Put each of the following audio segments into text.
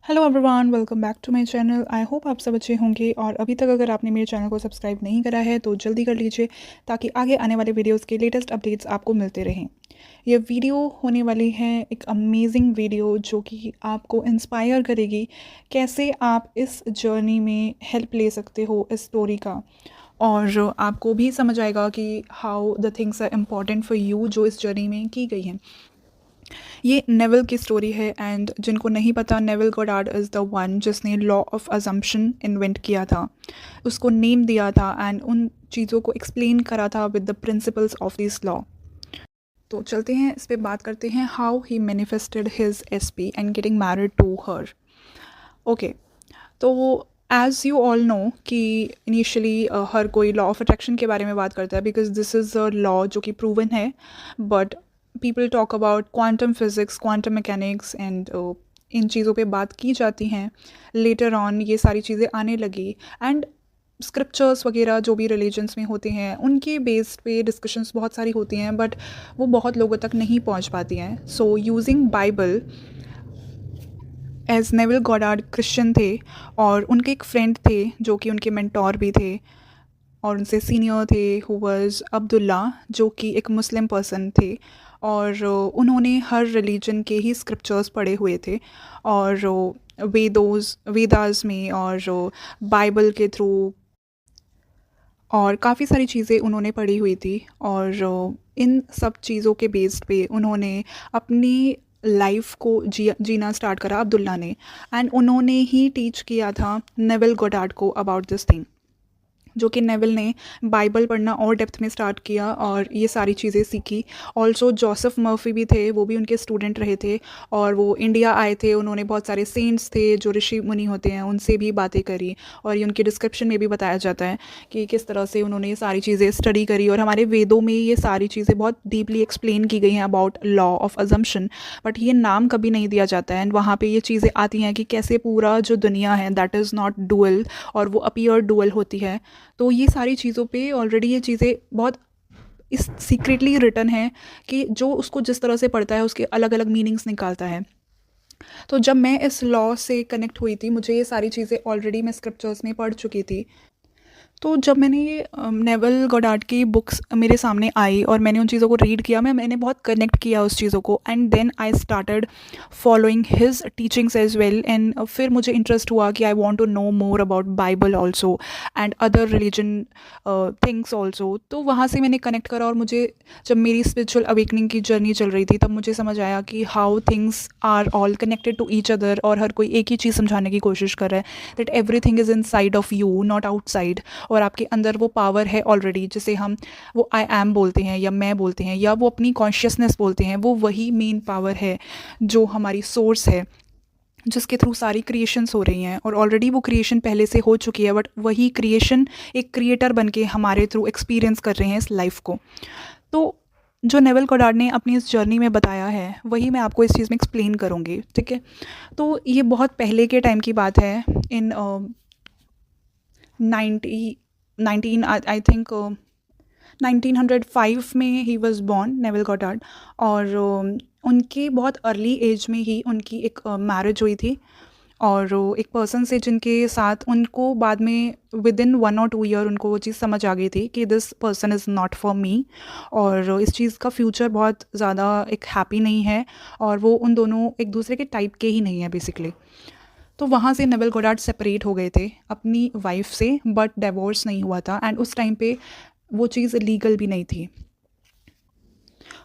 Hello everyone, welcome back to my channel. I hope आप सब अच्छे होंगे और अभी तक अगर आपने मेरे चैनल को सब्सक्राइब नहीं करा है तो जल्दी कर लीजिए ताकि आगे आने वाले वीडियोस के लेटेस्ट अपडेट्स आपको मिलते रहें। ये वीडियो होने वाली है एक अमेजिंग वीडियो जो कि आपको इंस्पायर करेगी कैसे आप इस जर्नी में हेल्प ले सकते हो इस स्टोरी का, और आपको भी समझ आएगा कि how the things are important for you जो इस जर्नी में की गई हैं। ये नेविल की स्टोरी है एंड जिनको नहीं पता, Neville Goddard is the one जिसने लॉ ऑफ अजम्पशन इन्वेंट किया था, उसको नेम दिया था एंड उन चीज़ों को एक्सप्लेन करा था with the principles of this law. तो चलते हैं इस पे बात करते हैं how he manifested his SP and getting married to her. Okay, तो एज़ यू ऑल नो कि इनिशियली हर कोई लॉ ऑफ अट्रैक्शन के बारे में बात करता है because this is a law जो कि प्रूवन है, but people talk about quantum physics, quantum mechanics and in चीज़ों पे बात की जाती हैं। लेटर ऑन ये सारी चीज़ें आने लगी एंड स्क्रिप्चर्स वगैरह जो भी रिलीजन्स में होते हैं उनके बेस पे डिस्कशंस बहुत सारी होती हैं, बट वो बहुत लोगों तक नहीं पहुंच पाती हैं। So using Bible, as Neville Goddard Christian थे और उनके एक फ्रेंड थे जो कि उनके मेंटोर भी थे और उनसे सीनियर थे, हु वाज अब्दुल्ला, जो कि एक मुस्लिम पर्सन थे और उन्होंने हर रिलीजन के ही स्क्रिप्चर्स पढ़े हुए थे और वेदास में और बाइबल के थ्रू और काफ़ी सारी चीज़ें उन्होंने पढ़ी हुई थी। और इन सब चीज़ों के बेस्ड पे उन्होंने अपनी लाइफ को जीना स्टार्ट करा अब्दुल्ला ने, एंड उन्होंने ही टीच किया था नेविल गोडार्ड को अबाउट दिस थिंग, जो कि नेविल ने बाइबल पढ़ना और डेप्थ में स्टार्ट किया और ये सारी चीज़ें सीखी। ऑल्सो जोसेफ मर्फी भी थे, वो भी उनके स्टूडेंट रहे थे और वो इंडिया आए थे। उन्होंने बहुत सारे सेंट्स थे जो ऋषि मुनि होते हैं उनसे भी बातें करी और ये उनके डिस्क्रिप्शन में भी बताया जाता है कि किस तरह से उन्होंने ये सारी चीज़ें स्टडी करी। और हमारे वेदों में ये सारी चीज़ें बहुत डीपली एक्सप्लेन की गई हैं about law of assumption, but ये नाम कभी नहीं दिया जाता है। एंड वहाँ पर ये चीज़ें आती हैं कि कैसे पूरा जो दुनिया है दैट इज़ नॉट डुअल और वो अपीयर डुअल होती है। तो ये सारी चीज़ों पे ऑलरेडी ये चीज़ें बहुत इस सीक्रेटली रिटन है कि जो उसको जिस तरह से पढ़ता है उसके अलग अलग मीनिंग्स निकालता है। तो जब मैं इस लॉ से कनेक्ट हुई थी, मुझे ये सारी चीज़ें ऑलरेडी मैं स्क्रिप्चर्स में पढ़ चुकी थी। तो जब मैंने ये नेवल गोडार्ड की बुक्स मेरे सामने आई और मैंने उन चीज़ों को रीड किया, मैंने बहुत कनेक्ट किया उस चीज़ों को and then I started following his teachings as well. And फिर मुझे इंटरेस्ट हुआ कि I want to know more about Bible also and other religion things also. तो वहाँ से मैंने कनेक्ट करा और मुझे जब मेरी स्पिरिचुअल अवेकनिंग की जर्नी चल रही थी तब मुझे समझ आया कि how things are all connected to each other और हर कोई एक ही चीज़ समझाने की कोशिश कर रहा है, that every thing is in side of you, not outside. और आपके अंदर वो पावर है ऑलरेडी, जिसे हम वो आई एम बोलते हैं या मैं बोलते हैं या वो अपनी कॉन्शियसनेस बोलते हैं। वो वही मेन पावर है जो हमारी सोर्स है, जिसके थ्रू सारी क्रिएशंस हो रही हैं और ऑलरेडी वो क्रिएशन पहले से हो चुकी है, बट वही क्रिएशन एक क्रिएटर बन के हमारे थ्रू एक्सपीरियंस कर रहे हैं इस लाइफ को। तो जो नेवल गोडार्ड ने अपनी इस जर्नी में बताया है वही मैं आपको इस चीज़ में एक्सप्लेन करूँगी, ठीक है। तो ये बहुत पहले के टाइम की बात है, इन 19 आई थिंक 1905 में he was born Neville Goddard. और उनके बहुत अर्ली एज में ही उनकी एक मैरिज हुई थी और एक पर्सन से जिनके साथ उनको बाद में विद इन 1 और 2 ईयर उनको वो चीज़ समझ आ गई थी कि this person is not for me और इस चीज़ का फ्यूचर बहुत ज़्यादा एक हैप्पी नहीं है और वो उन दोनों एक दूसरे के टाइप के ही नहीं है बेसिकली। तो वहाँ से नेविल गोडार्ड सेपरेट हो गए थे अपनी वाइफ से, बट डिवोर्स नहीं हुआ था एंड उस टाइम पे वो चीज़ लीगल भी नहीं थी।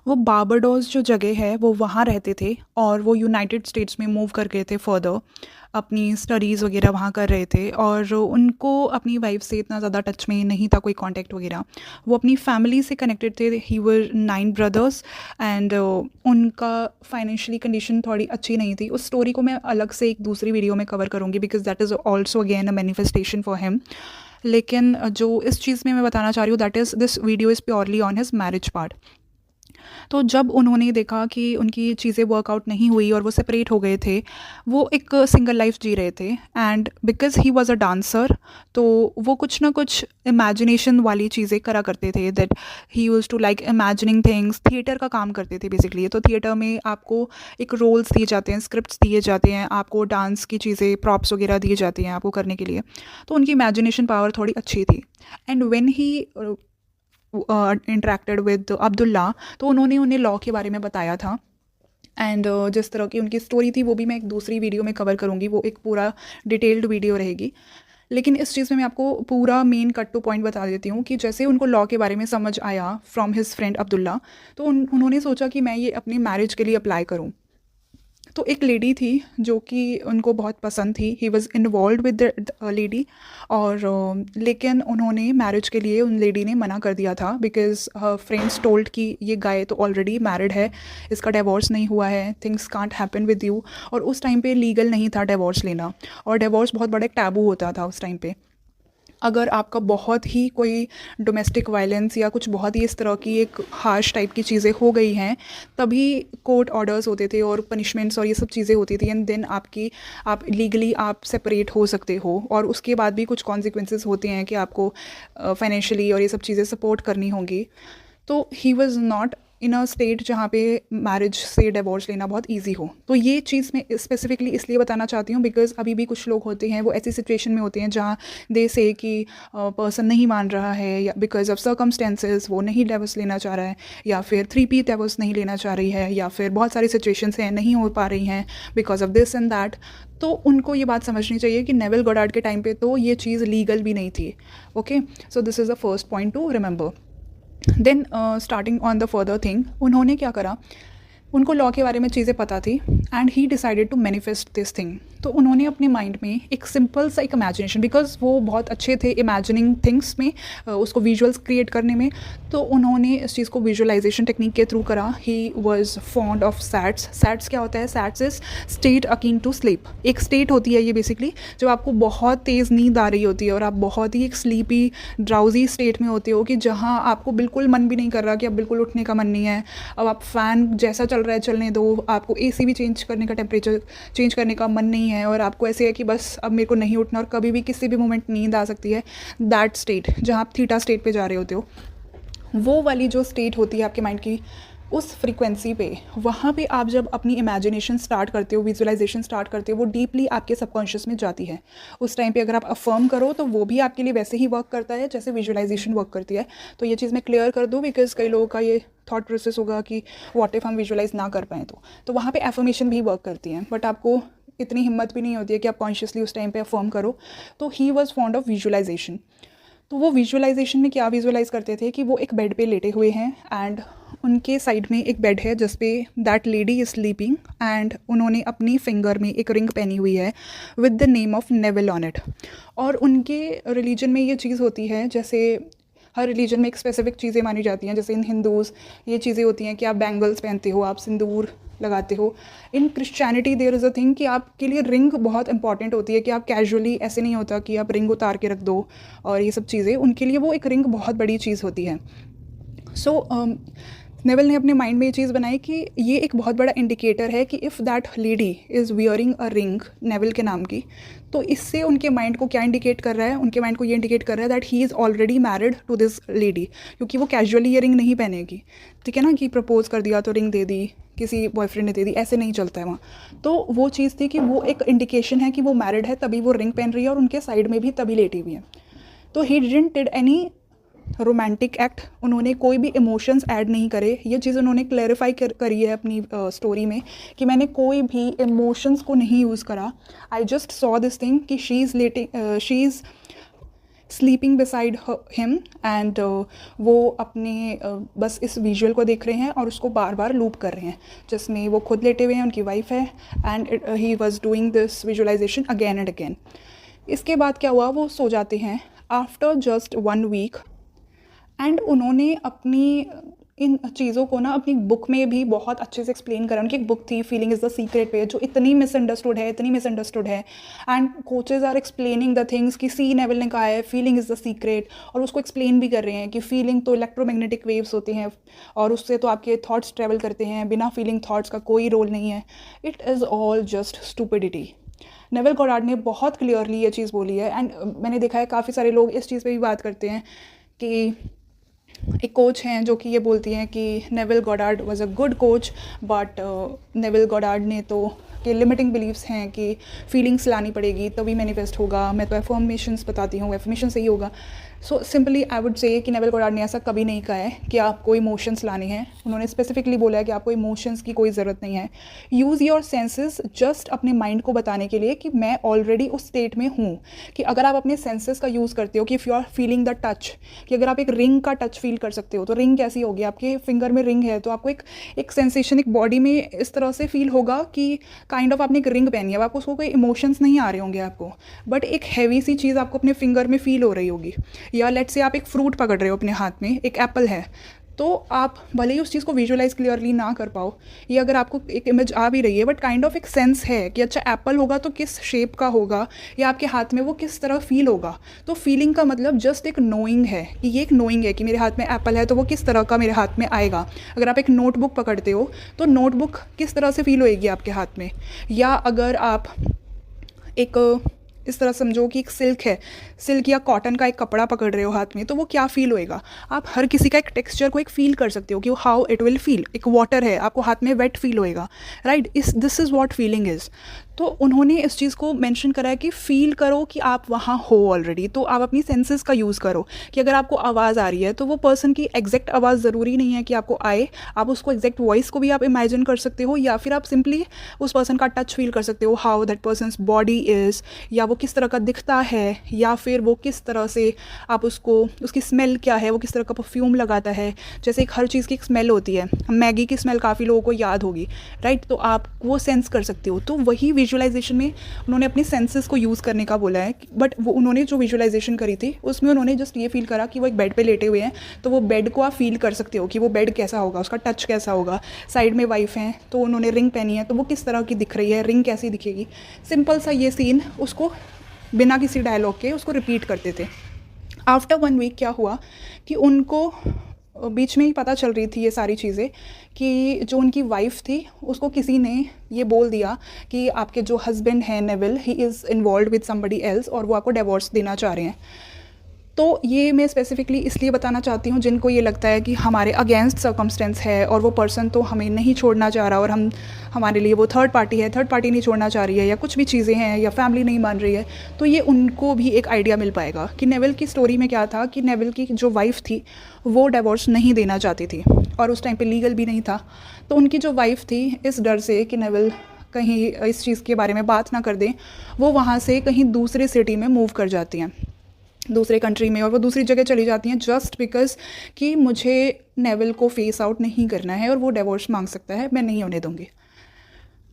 वो बारबाडोस जो जगह है वो वहाँ रहते थे और वो यूनाइटेड स्टेट्स में मूव कर गए थे फर्दर, अपनी स्टडीज़ वगैरह वहाँ कर रहे थे और उनको अपनी वाइफ से इतना ज़्यादा टच में नहीं था कोई कांटेक्ट वगैरह। वो अपनी फैमिली से कनेक्टेड थे। ही वर 9 ब्रदर्स एंड उनका फाइनेंशियली कंडीशन थोड़ी अच्छी नहीं थी। उस स्टोरी को मैं अलग से एक दूसरी वीडियो में कवर करूँगी because that is also again a manifestation for him. लेकिन जो इस चीज़ में मैं बताना चाह रही हूँ that is this video is purely on his marriage part. तो जब उन्होंने देखा कि उनकी चीज़ें वर्कआउट नहीं हुई और वो सेपरेट हो गए थे, वो एक सिंगल लाइफ जी रहे थे। And because he was a dancer, तो वो कुछ ना कुछ इमेजिनेशन वाली चीज़ें करा करते थे, that he used to like imagining things. Theatre का काम करते थे बेसिकली। तो थिएटर में आपको एक रोल्स दिए जाते हैं, स्क्रिप्ट्स दिए जाते हैं, आपको डांस की चीज़ें, प्रॉप्स वगैरह दिए जाते हैं आपको करने के लिए। तो उनकी इमेजिनेशन पावर थोड़ी अच्छी थी। And when he interacted with Abdullah, तो उन्होंने उन्हें लॉ के बारे में बताया था। एंड जिस तरह की उनकी स्टोरी थी वो भी मैं एक दूसरी वीडियो में कवर करूँगी, वो एक पूरा डिटेल्ड वीडियो रहेगी। लेकिन इस चीज़ में मैं आपको पूरा मेन कट टू पॉइंट बता देती हूँ कि जैसे उनको लॉ के बारे में समझ आया फ्रॉम हिज फ्रेंड अब्दुल्ला, तो उन्होंने सोचा कि मैं ये अपनी मैरिज के लिए अप्लाई करूँ। तो एक लेडी थी जो कि उनको बहुत पसंद थी, he was involve with the lady, और लेकिन उन्होंने मैरिज के लिए उन लेडी ने मना कर दिया था, बिकॉज फ्रेंड्स टोल्ड कि ये गाय तो ऑलरेडी मैरिड है, इसका डिवोर्स नहीं हुआ है, things can't happen with you. और उस टाइम पे लीगल नहीं था डिवोर्स लेना, और डिवोर्स बहुत बड़ा एक टैबू होता था उस टाइम पे। अगर आपका बहुत ही कोई डोमेस्टिक वायलेंस या कुछ बहुत ही इस तरह की एक हार्श टाइप की चीज़ें हो गई हैं, तभी कोर्ट ऑर्डर्स होते थे और पनिशमेंट्स और ये सब चीज़ें होती थी, एंड देन आप लीगली आप सेपरेट हो सकते हो। और उसके बाद भी कुछ कॉन्सिक्वेंसेस होते हैं कि आपको फाइनेंशियली और ये सब चीज़ें सपोर्ट करनी होंगी। तो he was not in a state जहाँ पे मैरिज से डिवोर्स लेना बहुत इजी हो। तो ये चीज़ मैं स्पेसिफिकली इसलिए बताना चाहती हूँ बिकॉज अभी भी कुछ लोग होते हैं वो ऐसी सिचुएशन में होते हैं जहाँ दे से कि पर्सन नहीं मान रहा है, या बिकॉज ऑफ सर्कमस्टेंसेस वो नहीं डिवोर्स लेना चाह रहा है, या फिर 3P डिवोर्स नहीं लेना चाह रही है, या फिर बहुत सारी सिचुएशंस हैं नहीं हो पा रही हैं because of this and that. तो उनको ये बात समझनी चाहिए कि नेविल गॉडार्ड के टाइम पे तो ये चीज़ लीगल भी नहीं थी। Okay, so this is the first point to remember. Then starting on the further thing, उन्होंने क्या करा, उनको लॉ के बारे में चीज़ें पता थी, and he decided to manifest this thing. तो उन्होंने अपने माइंड में एक सिंपल सा एक इमेजिनेशन, बिकॉज वो बहुत अच्छे थे इमेजिनिंग थिंग्स में, उसको विजुअल्स क्रिएट करने में, तो उन्होंने इस चीज़ को विजुअलाइजेशन टेक्निक के थ्रू करा। He was fond of SATS. SATS क्या होता है? SATS is state akin to sleep. एक स्टेट होती है ये बेसिकली, जब आपको बहुत तेज़ नींद आ रही होती है और आप बहुत ही एक स्लीपी ड्राउजी स्टेट में होते हो, कि जहाँ आपको बिल्कुल मन भी नहीं कर रहा, कि अब बिल्कुल उठने का मन नहीं है, अब आप फ़ैन जैसा चल रहा है चलने दो, आपको AC भी चेंज करने का, टेम्परेचर चेंज करने का मन नहीं है, और आपको ऐसे है कि बस अब मेरे को नहीं उठना और कभी भी किसी भी मोमेंट नींद आ सकती है। दैट स्टेट, जहाँ आप थीटा स्टेट पे जा रहे होते हो, वो वाली जो स्टेट होती है आपके माइंड की, उस फ्रीक्वेंसी पे, वहाँ पे आप जब अपनी इमेजिनेशन स्टार्ट करते हो, विजुअलाइजेशन स्टार्ट करते हो, वो डीपली आपके सबकॉन्शियस में जाती है। उस टाइम पे अगर आप अफर्म करो तो वो भी आपके लिए वैसे ही वर्क करता है जैसे विजुअलाइजेशन वर्क करती है। तो ये चीज़ मैं क्लियर कर दूँ, बिकॉज कई लोगों का ये थॉट प्रोसेस होगा कि व्हाट इफ हम विजुअलाइज ना कर पाएँ, तो वहाँ पे एफर्मेशन भी वर्क करती हैं, बट आपको इतनी हिम्मत भी नहीं होती है कि आप कॉन्शियसली उस टाइम पे अफर्म करो। तो he was fond of visualisation. तो वो विजुअलाइजेशन में क्या विजुअलाइज करते थे कि वो एक बेड पे लेटे हुए हैं, एंड उनके साइड में एक बेड है जिस पे that lady is sleeping, and उन्होंने अपनी फिंगर में एक रिंग पहनी हुई है with the name of Neville on it. और उनके रिलीजन में ये चीज़ होती है, जैसे हर रिलीजन में एक स्पेसिफिक चीज़ें मानी जाती हैं, जैसे इन हिंदूज़ ये चीज़ें होती हैं कि आप बैंगल्स पहनते हो, आप सिंदूर लगाते हो। In Christianity there is a thing कि आपके लिए रिंग बहुत इंपॉर्टेंट होती है, कि आप कैजुअली ऐसे नहीं होता कि आप रिंग उतार के रख दो, और ये सब चीज़ें उनके लिए वो एक रिंग बहुत बड़ी चीज़ होती है। सो नेविल ने अपने माइंड में ये चीज़ बनाई कि ये एक बहुत बड़ा इंडिकेटर है कि if that lady is wearing a ring Neville के नाम की, तो इससे उनके माइंड को क्या इंडिकेट कर रहा है? उनके माइंड को ये इंडिकेट कर रहा है that he is already married to this lady, क्योंकि वो कैजुअली ये रिंग नहीं पहनेगी। ठीक है ना, कि प्रपोज कर दिया तो रिंग दे दी, किसी बॉयफ्रेंड ने दे दी, ऐसे नहीं चलता है वहाँ। तो वो चीज़ थी कि वो एक इंडिकेशन है कि वो मैरिड है, तभी वो रिंग पहन रही है, और उनके साइड में भी तभी लेटी हुई है। तो he didn't did any romantic act, उन्होंने कोई भी इमोशंस ऐड नहीं करे। ये चीज़ उन्होंने क्लैरिफाई करी है अपनी स्टोरी में, कि मैंने कोई भी इमोशंस को नहीं यूज़ करा। I just saw this thing कि she is sleeping beside him, and वो अपने बस इस विजुअल को देख रहे हैं और उसको बार बार लूप कर रहे हैं, जिसमें वो खुद लेटे हुए हैं, उनकी वाइफ है, and he was doing this visualisation again and again. इसके बाद क्या हुआ, वो सो जाते हैं आफ्टर जस्ट 1 वीक, एंड उन्होंने अपनी इन चीज़ों को ना अपनी बुक में भी बहुत अच्छे से एक्सप्लेन करा। उनकी एक बुक थी फीलिंग इज़ द सीक्रेट पे, जो इतनी मिसअंडरस्टूड है and coaches are explaining the things कि सी नेवल ने कहा है फीलिंग इज़ द सीक्रेट, और उसको एक्सप्लेन भी कर रहे हैं कि फीलिंग तो इलेक्ट्रोमैग्नेटिक वेव्स होती हैं और उससे तो आपके थॉट्स ट्रैवल करते हैं, बिना फीलिंग थॉट्स का कोई रोल नहीं है। It is all just stupidity. Naval Goddard ने बहुत क्लियरली ये चीज़ बोली है एंड मैंने देखा है काफ़ी सारे लोग इस चीज़ पे भी बात करते हैं कि एक कोच हैं जो कि ये बोलती हैं कि naval Goddard was a good coach, but naval Goddard ने तो कि लिमिटिंग बिलीव्स हैं कि फीलिंग्स लानी पड़ेगी तभी मैनिफेस्ट होगा, मैं तो एफर्मेशंस बताती हूँ, एफर्मेशन से ही होगा। So simply I would say कि नेवल गॉडार्ड ने ऐसा कभी नहीं कहा है कि आपको इमोशंस लाने हैं। उन्होंने स्पेसिफिकली बोला है कि आपको इमोशंस की कोई ज़रूरत नहीं है। यूज़ योर सेंसेस जस्ट अपने माइंड को बताने के लिए कि मैं ऑलरेडी उस स्टेट में हूँ। कि अगर आप अपने सेंसेस का यूज़ करते हो कि if you are feeling the touch, कि अगर आप एक रिंग का टच फील कर सकते हो तो रिंग कैसी होगी, आपके फिंगर में रिंग है तो आपको एक सेंसेशन एक बॉडी में इस तरह से फील होगा कि काइंड ऑफ आपने एक रिंग पहनी है, आपको उसको कोई इमोशंस नहीं आ रहे होंगे आपको, बट एक हैवी सी चीज़ आपको अपने फिंगर में फील हो रही होगी। या लेट से आप एक फ्रूट पकड़ रहे हो अपने हाथ में, एक एप्पल है, तो आप भले ही उस चीज़ को विजुअलाइज क्लियरली ना कर पाओ, या अगर आपको एक इमेज आ भी रही है बट काइंड ऑफ एक सेंस है कि अच्छा एप्पल होगा तो किस शेप का होगा या आपके हाथ में वो किस तरह फील होगा। तो फीलिंग का मतलब जस्ट एक नोइंग है कि ये एक नोइंग है कि मेरे हाथ में एप्पल है तो वो किस तरह का मेरे हाथ में आएगा। अगर आप एक नोटबुक पकड़ते हो तो नोटबुक किस तरह से फील होएगी आपके हाथ में। या अगर आप एक इस तरह समझो कि एक सिल्क है, सिल्क या कॉटन का एक कपड़ा पकड़ रहे हो हाथ में, तो वो क्या फील होएगा। आप हर किसी का एक टेक्सचर को एक फील कर सकते हो कि हाउ इट विल फील। एक वाटर है, आपको हाथ में वेट फील होएगा, right. This is what feeling is. तो उन्होंने इस चीज़ को मेंशन करा है कि फ़ील करो कि आप वहाँ हो ऑलरेडी। तो आप अपनी सेंसेस का यूज़ करो कि अगर आपको आवाज़ आ रही है तो वो पर्सन की एग्जैक्ट आवाज़ ज़रूरी नहीं है कि आपको आए, आप उसको एग्जैक्ट वॉइस को भी आप इमेजिन कर सकते हो, या फिर आप सिंपली उस पर्सन का टच फील कर सकते हो, how that persons body is, या वो किस तरह का दिखता है, या फिर वो किस तरह से आप उसको, उसकी स्मेल क्या है, वो किस तरह का परफ्यूम लगाता है। जैसे एक हर चीज़ की एक स्मेल होती है, मैगी की स्मेल काफ़ी लोगों को याद होगी, राइट। तो आप वो सेंस कर सकते हो। तो वही विजुअलाइजेशन में उन्होंने अपनी सेंसेस को यूज़ करने का बोला है। बट वो उन्होंने जो विजुअलाइजेशन करी थी उसमें उन्होंने जस्ट ये फील करा कि वो एक बेड पे लेटे हुए हैं, तो वो बेड को आप फील कर सकते हो कि वो बेड कैसा होगा, उसका टच कैसा होगा। साइड में वाइफ हैं तो उन्होंने रिंग पहनी है तो वो किस तरह की दिख रही है, रिंग कैसी दिखेगी। सिंपल सा ये सीन उसको बिना किसी डायलॉग के उसको रिपीट करते थे। आफ्टर 1 वीक क्या हुआ कि उनको बीच में ही पता चल रही थी ये सारी चीज़ें कि जो उनकी वाइफ थी उसको किसी ने ये बोल दिया कि आपके जो हस्बैंड हैं Neville, he is involve with somebody else और वो आपको डिवोर्स देना चाह रहे हैं। तो ये मैं स्पेसिफिकली इसलिए बताना चाहती हूँ जिनको ये लगता है कि हमारे अगेंस्ट सर्कमस्टेंस है और वो पर्सन तो हमें नहीं छोड़ना चाह रहा और हमारे लिए वो थर्ड पार्टी है, थर्ड पार्टी नहीं छोड़ना चाह रही है, या कुछ भी चीज़ें हैं, या फैमिली नहीं मान रही है। तो ये उनको भी एक आइडिया मिल पाएगा कि नेविल की स्टोरी में क्या था कि नेविल की जो वाइफ थी वो डिवोर्स नहीं देना चाहती थी और उस टाइम पे लीगल भी नहीं था। तो उनकी जो वाइफ थी इस डर से कि नेविल कहीं इस चीज़ के बारे में बात ना कर दें, वो वहाँ से कहीं दूसरे सिटी में मूव कर जाती हैं, दूसरे कंट्री में, और वो दूसरी जगह चली जाती हैं जस्ट बिकॉज कि मुझे नेविल को फेस आउट नहीं करना है और वो डिवोर्स मांग सकता है, मैं नहीं होने दूँगी।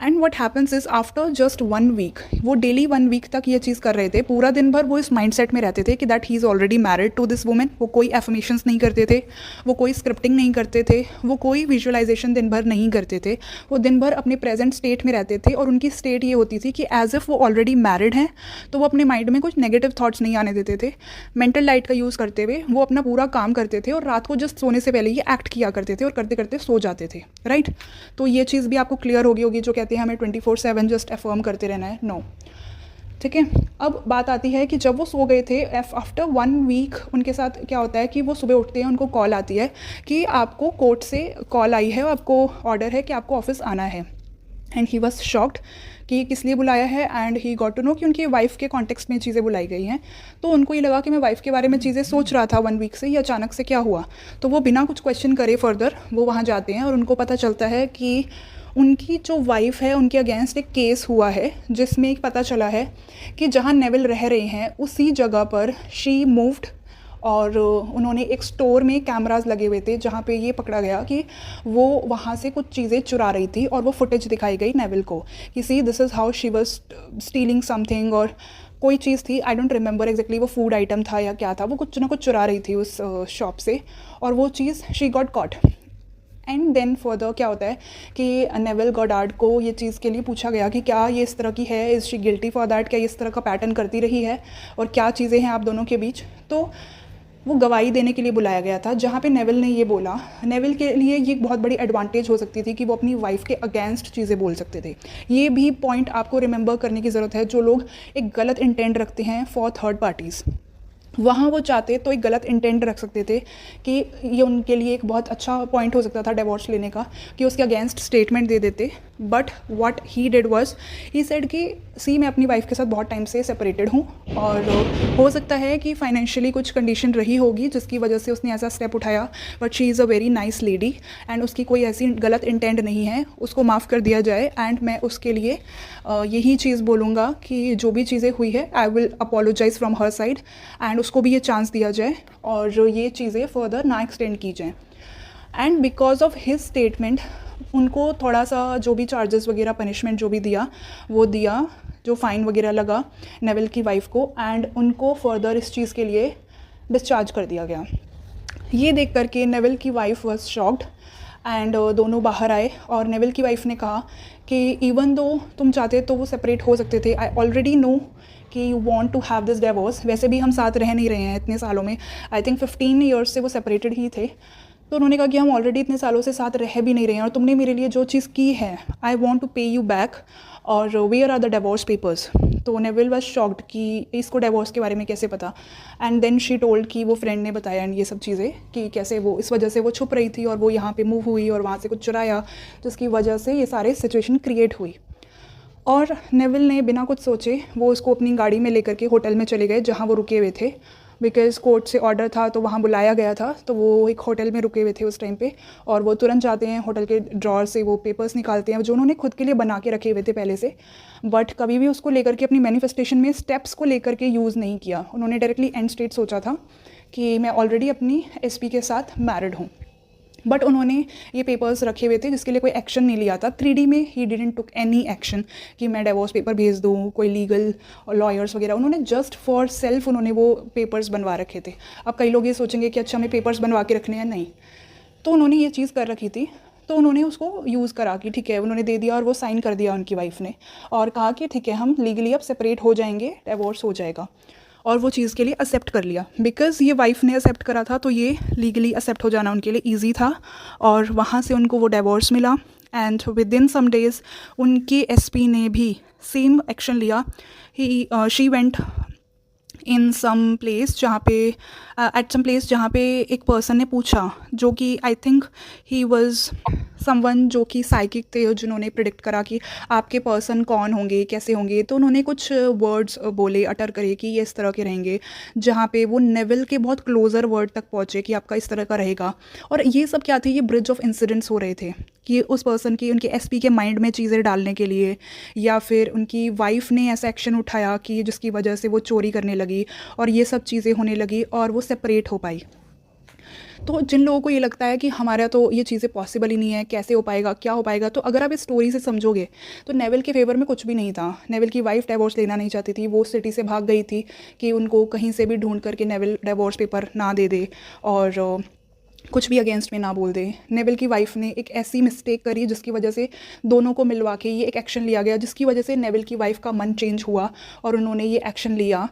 And what happens is after just 1 week, वो डेली 1 वीक तक ये चीज़ कर रहे थे, पूरा दिन भर वो इस माइंडसेट में रहते थे कि that he is already married to this women. वो कोई एफर्मेशंस नहीं करते थे, वो कोई स्क्रिप्टिंग नहीं करते थे, वो कोई विजुअलाइजेशन दिन भर नहीं करते थे। वो दिन भर अपने प्रेजेंट स्टेट में रहते थे और उनकी स्टेट ये होती थी कि एज इफ़ वो ऑलरेडी मैरिड हैं तो वो अपने माइंड में कुछ नेगेटिव थाट्स नहीं आने देते थे। मेंटल लाइट का यूज़ करते हुए वो अपना पूरा काम करते थे और रात को जस्ट सोने से पहले ही एक्ट किया करते थे और करते करते सो जाते थे, राइट। तो ये चीज़ भी आपको क्लियर होगी जो कहते हैं हमें 24/7 जस्ट अफर्म करते रहना है, नो, ठीक है। अब बात आती है कि जब वो सो गए थे आफ्टर 1 वीक उनके साथ क्या होता है कि वो सुबह उठते हैं, उनको कॉल आती है कि आपको कोर्ट से कॉल आई है, आपको ऑर्डर है कि आपको ऑफिस आना है। एंड ही वॉज शॉक्ड कि किस लिए बुलाया है, and he got to know कि उनकी वाइफ के कॉन्टेक्स्ट में चीज़ें बुलाई गई हैं। तो उनको ये लगा कि मैं वाइफ के बारे में चीज़ें सोच रहा था 1 वीक से, ये अचानक से क्या हुआ। तो वो बिना कुछ क्वेश्चन करे फर्दर वो वहाँ जाते हैं और उनको पता चलता है कि उनकी जो वाइफ है उनके अगेंस्ट एक केस हुआ है जिसमें एक पता चला है कि जहाँ नेविल रह रहे हैं उसी जगह पर शी मूव्ड, और उन्होंने एक स्टोर में कैमरास लगे हुए थे जहाँ पे ये पकड़ा गया कि वो वहाँ से कुछ चीज़ें चुरा रही थी और वो फुटेज दिखाई गई नेविल को कि see this is how she was stealing something, और कोई चीज़ थी, आई डोंट रिमेंबर एग्जैक्टली वो फूड आइटम था या क्या था, वो कुछ ना कुछ चुरा रही थी उस शॉप से, और वो चीज़ she got caught. And then further क्या होता है कि नेविल गॉडार्ड को ये चीज़ के लिए पूछा गया कि क्या ये इस तरह की है, is she guilty for that, क्या ये इस तरह का पैटर्न करती रही है और क्या चीज़ें हैं आप दोनों के बीच। तो वो गवाही देने के लिए बुलाया गया था, जहाँ पे नेविल ने ये बोला। नेविल के लिए ये एक बहुत बड़ी एडवांटेज हो सकती थी कि वो अपनी वाइफ के अगेंस्ट चीज़ें बोल सकते थे। ये भी पॉइंट आपको रिमेंबर करने की ज़रूरत है। जो लोग एक गलत इंटेंट रखते हैं फॉर थर्ड पार्टीज़, वहाँ वो चाहते तो एक गलत इंटेंट रख सकते थे कि ये उनके लिए एक बहुत अच्छा पॉइंट हो सकता था डिवोर्स लेने का, कि उसके अगेंस्ट स्टेटमेंट दे देते। But what he did was, he said कि सी मैं अपनी वाइफ के साथ बहुत टाइम से सेपरेटेड हूँ और हो सकता है कि फाइनेंशियली कुछ कंडीशन रही होगी जिसकी वजह से उसने ऐसा स्टेप उठाया, but she is a very nice lady and उसकी कोई ऐसी गलत इंटेंट नहीं है, उसको माफ़ कर दिया जाए। एंड मैं उसके लिए यही चीज़ बोलूँगा कि जो भी चीज़ें हुई है I will apologise from her side and उसको भी ये चांस दिया जाए और ये चीज़ें फर्दर ना एक्सटेंड की जाएँ। And because of his statement उनको थोड़ा सा जो भी चार्जेस वगैरह पनिशमेंट जो भी दिया वो दिया, जो फ़ाइन वगैरह लगा नेविल की वाइफ को, एंड उनको फर्दर इस चीज़ के लिए डिस्चार्ज कर दिया गया। ये देख करके नेविल की वाइफ वॉज शॉक्ड एंड दोनों बाहर आए और नेविल की वाइफ ने कहा कि इवन दो तुम चाहते तो वो सेपरेट हो सकते थे, आई ऑलरेडी नो कि you want to have this divorce, वैसे भी हम साथ रह नहीं रहे हैं इतने सालों में, आई थिंक 15 ईयर्स से वो सेपरेटेड ही थे। तो उन्होंने कहा कि हम ऑलरेडी इतने सालों से साथ रह भी नहीं रहे हैं और तुमने मेरे लिए जो चीज़ की है I want to pay you back, और where are the divorce papers. तो नेविल वाज शॉक्ड कि इसको डिवोर्स के बारे में कैसे पता, एंड देन शी टोल्ड कि वो फ्रेंड ने बताया एंड ये सब चीज़ें कि कैसे वो इस वजह से वो छुप रही थी और वो यहाँ पे मूव हुई और वहाँ से कुछ चुराया, जिसकी वजह से ये सारे सिचुएशन क्रिएट हुई। और नेविल ने बिना कुछ सोचे वो उसको अपनी गाड़ी में लेकर के होटल में चले गए जहाँ वो रुके हुए थे, बिकॉज़ कोर्ट से ऑर्डर था तो वहाँ बुलाया गया था। तो वो एक होटल में रुके हुए थे उस टाइम पे और वो तुरंत जाते हैं होटल के ड्रॉर से वो पेपर्स निकालते हैं जो उन्होंने खुद के लिए बना के रखे हुए थे पहले से, बट कभी भी उसको लेकर के अपनी मैनिफेस्टेशन में स्टेप्स को लेकर के यूज़ नहीं किया। उन्होंने डायरेक्टली एंड स्टेट सोचा था कि मैं ऑलरेडी अपनी एसपी के साथ मैरिड हूँ, बट उन्होंने ये पेपर्स रखे हुए थे जिसके लिए कोई एक्शन नहीं लिया था। 3D में he didn't took any action कि मैं डिवोर्स पेपर भेज दूँ, कोई लीगल और लॉयर्स वगैरह, उन्होंने जस्ट फॉर सेल्फ उन्होंने वो पेपर्स बनवा रखे थे। अब कई लोग ये सोचेंगे कि अच्छा हमें पेपर्स बनवा के रखने हैं, नहीं, तो उन्होंने ये चीज़ कर रखी थी तो उन्होंने उसको यूज़ करा कि ठीक है उन्होंने दे दिया और वो साइन कर दिया उनकी वाइफ ने और कहा कि ठीक है हम लीगली अब सेपरेट हो जाएंगे, डिवोर्स हो जाएगा, और वो चीज़ के लिए एक्सेप्ट कर लिया। बिकॉज़ ये वाइफ ने एक्सेप्ट करा था तो ये लीगली एक्सेप्ट हो जाना उनके लिए ईजी था और वहाँ से उनको वो डिवोर्स मिला। And within some days उनके एसपी ने भी सेम एक्शन लिया। She went in some place जहाँ पे एट सम प्लेस जहाँ पे एक पर्सन ने पूछा, जो कि I think he was someone जो कि साइकिक थे, जिन्होंने प्रिडिक्ट करा कि आपके पर्सन कौन होंगे, कैसे होंगे। तो उन्होंने कुछ वर्ड्स बोले, अटर करे कि ये इस तरह के रहेंगे, जहाँ पे वो नेविल के बहुत क्लोज़र वर्ड तक पहुँचे कि आपका इस तरह का रहेगा। और ये सब क्या थे, ये ब्रिज ऑफ इंसिडेंट्स हो रहे थे कि उस पर्सन की उनके एसपी के माइंड में चीज़ें डालने के लिए, या फिर उनकी वाइफ ने ऐसा एक्शन उठाया कि जिसकी वजह से वो चोरी करने लगी और ये सब चीज़ें होने लगी और वो सेपरेट हो पाई। तो जिन लोगों को ये लगता है कि हमारा तो ये चीज़ें पॉसिबल ही नहीं है, कैसे हो पाएगा, क्या हो पाएगा, तो अगर आप इस स्टोरी से समझोगे तो नेविल के फेवर में कुछ भी नहीं था। नेविल की वाइफ डिवोर्स लेना नहीं चाहती थी, वो सिटी से भाग गई थी कि उनको कहीं से भी ढूंढ करके नेविल डिवोर्स पेपर ना दे दे और कुछ भी अगेंस्ट में ना बोल दे। नेविल की वाइफ ने एक ऐसी मिस्टेक करी जिसकी वजह से दोनों को मिलवा के ये एक एक्शन लिया गया, जिसकी वजह से नेविल की वाइफ का मन चेंज हुआ और उन्होंने ये एक्शन लिया।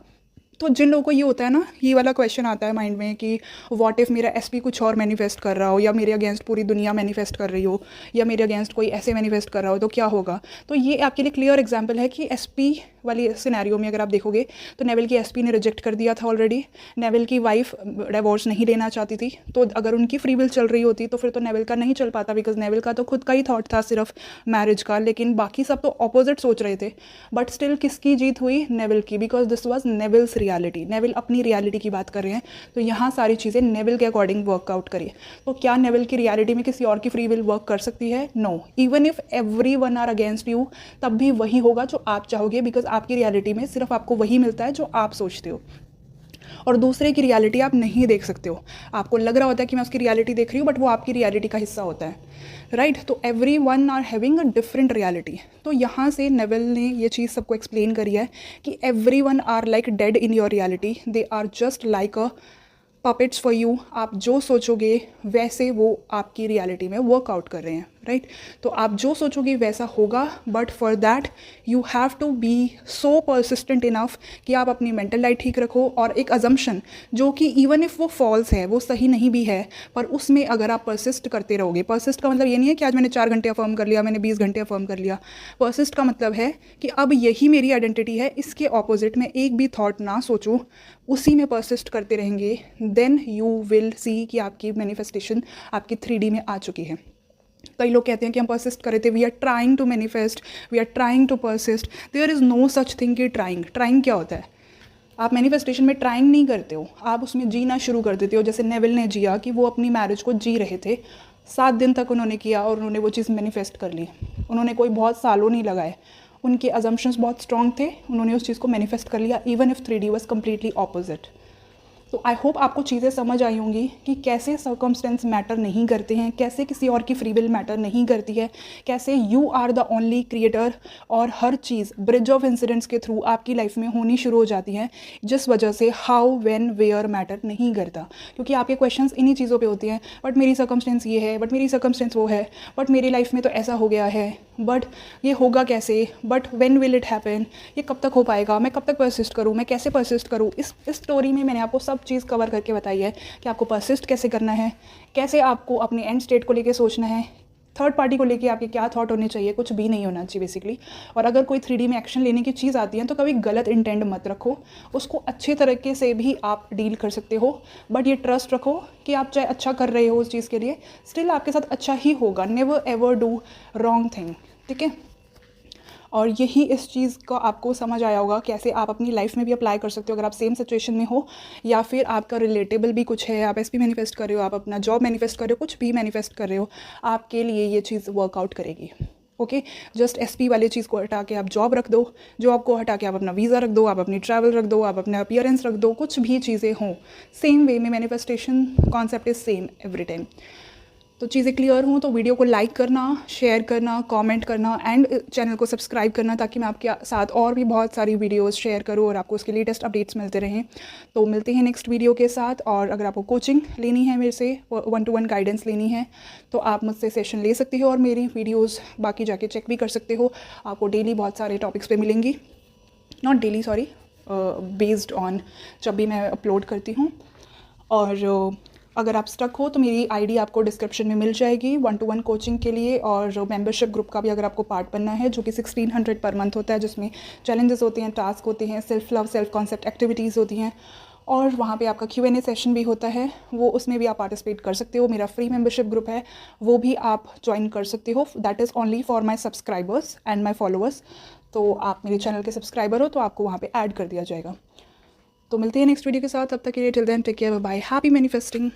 तो जिन लोगों को ये होता है ना, ये वाला क्वेश्चन आता है माइंड में कि व्हाट इफ़ मेरा एसपी कुछ और मैनिफेस्ट कर रहा हो, या मेरे अगेंस्ट पूरी दुनिया मैनिफेस्ट कर रही हो, या मेरे अगेंस्ट कोई ऐसे मैनिफेस्ट कर रहा हो, तो क्या होगा। तो ये आपके लिए क्लियर एग्जांपल है कि एसपी वाली सिनेरियो में अगर आप देखोगे तो नेविल की एसपी ने रिजेक्ट कर दिया था ऑलरेडी। नेविल की वाइफ डिवोर्स नहीं लेना चाहती थी, तो अगर उनकी फ्री विल चल रही होती तो फिर तो नेविल का नहीं चल पाता, बिकॉज नेविल का तो खुद का ही थॉट था सिर्फ मैरिज का, लेकिन बाकी सब तो ऑपोजिट सोच रहे थे। बट स्टिल किसकी जीत हुई, नेविल की, because this was Neville's reality. Neville अपनी रियलिटी की बात कर रहे हैं, तो यहाँ सारी चीज़ें नेविल के अकॉर्डिंग वर्कआउट करिए। तो क्या नेविल की रियलिटी में किसी और की फ्री विल वर्क कर सकती है? No. Even if everyone are against you, तब भी वही होगा जो आप चाहोगे, बिकॉज आपकी रियलिटी में सिर्फ आपको वही मिलता है जो आप सोचते हो, और दूसरे की रियलिटी आप नहीं देख सकते हो। आपको लग रहा होता है कि मैं उसकी रियलिटी देख रही हूँ, बट वो आपकी रियलिटी का हिस्सा होता है, राइट। तो every one are having a different reality. तो यहाँ से नेविल ने ये चीज़ सबको एक्सप्लेन करी है कि every one are like dead in your reality, they are just like a puppets for you. आप जो सोचोगे वैसे वो आपकी रियलिटी में वर्कआउट कर रहे हैं, राइट? तो आप जो सोचोगे वैसा होगा, but for that you have to be so persistent enough कि आप अपनी मेंटल लाइट ठीक रखो। और एक अजम्पशन जो कि इवन इफ़ वो फॉल्स है, वो सही नहीं भी है, पर उसमें अगर आप परसिस्ट करते रहोगे, परसिस्ट का मतलब ये नहीं है कि आज मैंने 4 घंटे अफर्म कर लिया, मैंने 20 घंटे अफर्म कर लिया। परसिस्ट का मतलब है कि अब यही मेरी आइडेंटिटी है, इसके ऑपोजिट में एक भी थॉट ना सोचूं, उसी में परसिस्ट करते रहेंगे, देन यू विल सी कि आपकी मैनिफेस्टेशन आपकी 3D में आ चुकी है। कई लोग कहते हैं कि हम परसिस्ट कर रहे थे, we are trying to manifest, we are trying to persist. There is no such thing कि ट्राइंग क्या होता है? आप मैनिफेस्टेशन में ट्राइंग नहीं करते हो, आप उसमें जीना शुरू कर देते हो। जैसे नेविल ने जिया कि वो अपनी मैरिज को जी रहे थे, 7 दिन तक उन्होंने किया और उन्होंने वो चीज़ मैनिफेस्ट कर ली। उन्होंने कोई बहुत सालों नहीं लगाए, उनके अजम्पशंस बहुत स्ट्रॉन्ग थे, उन्होंने उस चीज़ को मैनिफेस्ट कर लिया, even if 3D was completely opposite. तो आई होप आपको चीज़ें समझ आई होंगी कि कैसे सर्कमस्टेंस मैटर नहीं करते हैं, कैसे किसी और की फ्री विल मैटर नहीं करती है, कैसे you are the only creator, और हर चीज़ ब्रिज ऑफ इंसिडेंट्स के थ्रू आपकी लाइफ में होनी शुरू हो जाती है, जिस वजह से हाउ व्हेन वेयर मैटर नहीं करता। क्योंकि आपके क्वेश्चंस इन्हीं चीज़ों पे होते हैं, बट मेरी सर्कमस्टेंस ये है, बट मेरी सर्कमस्टेंस वो है, बट मेरी लाइफ में तो ऐसा हो गया है, बट ये होगा कैसे, but when will it happen, ये कब तक हो पाएगा, मैं कब तक परसिस्ट करूँ, मैं कैसे परसिस्ट करूँ। इस स्टोरी में मैंने आपको सब चीज़ कवर करके बताई है कि आपको परसिस्ट कैसे करना है, कैसे आपको अपने एंड स्टेट को लेके सोचना है, थर्ड पार्टी को लेके आपके क्या थॉट होने चाहिए, कुछ भी नहीं होना चाहिए बेसिकली। और अगर कोई 3D में एक्शन लेने की चीज़ आती है तो कभी गलत इंटेंट मत रखो, उसको अच्छे तरीके से भी आप डील कर सकते हो, बट ये ट्रस्ट रखो कि आप चाहे अच्छा कर रहे हो उस चीज़ के लिए, स्टिल आपके साथ अच्छा ही होगा। Never ever do wrong thing, ठीक है? और यही इस चीज़ का आपको समझ आया होगा कैसे आप अपनी लाइफ में भी अप्लाई कर सकते हो, अगर आप सेम सिचुएशन में हो, या फिर आपका रिलेटेबल भी कुछ है, आप SP मैनिफेस्ट कर रहे हो, आप अपना जॉब मैनिफेस्ट कर रहे हो, कुछ भी मैनिफेस्ट कर रहे हो, आपके लिए ये चीज़ वर्कआउट करेगी। ओके, जस्ट SP वाले चीज़ को हटा के आप जॉब रख दो, जॉब को हटा के आप अपना वीज़ा रख दो, आप अपनी ट्रैवल रख दो, आप अपना अपीयरेंस रख दो, कुछ भी चीज़ें हों, सेम वे में manifestation concept is same every time. तो चीज़ें क्लियर हों तो वीडियो को लाइक करना, शेयर करना, कमेंट करना एंड चैनल को सब्सक्राइब करना, ताकि मैं आपके साथ और भी बहुत सारी वीडियोस शेयर करूँ और आपको उसके लेटेस्ट अपडेट्स मिलते रहें। तो मिलते हैं नेक्स्ट वीडियो के साथ। और अगर आपको कोचिंग लेनी है मेरे से, 1-to-1 गाइडेंस लेनी है, तो आप मुझसे सेशन ले सकते हो और मेरी वीडियोज़ बाकी जाके चेक भी कर सकते हो। आपको डेली बहुत सारे टॉपिक्स पे मिलेंगी, not daily sorry, based on जब भी मैं अपलोड करती हूँ। और अगर आप स्टक हो तो मेरी ID आपको डिस्क्रिप्शन में मिल जाएगी 1-to-1 कोचिंग के लिए। और मेंबरशिप ग्रुप का भी अगर आपको पार्ट बनना है, जो कि 1600 पर मंथ होता है, जिसमें चैलेंजेस होते हैं, टास्क होते हैं, self love self concept activities होती हैं, और वहाँ पे आपका Q&A सेशन भी होता है, वो उसमें भी आप पार्टिसिपेट कर सकते हो। मेरा फ्री मेंबरशिप ग्रुप है, वो भी आप ज्वाइन कर सकते हो। That is only for my subscribers and my followers. तो आप मेरे चैनल के सब्सक्राइबर हो तो आपको वहाँ पर ऐड कर दिया जाएगा। तो मिलते हैं नेक्स्ट वीडियो के साथ, तब तक के लिए till then take care, bye, happy manifesting.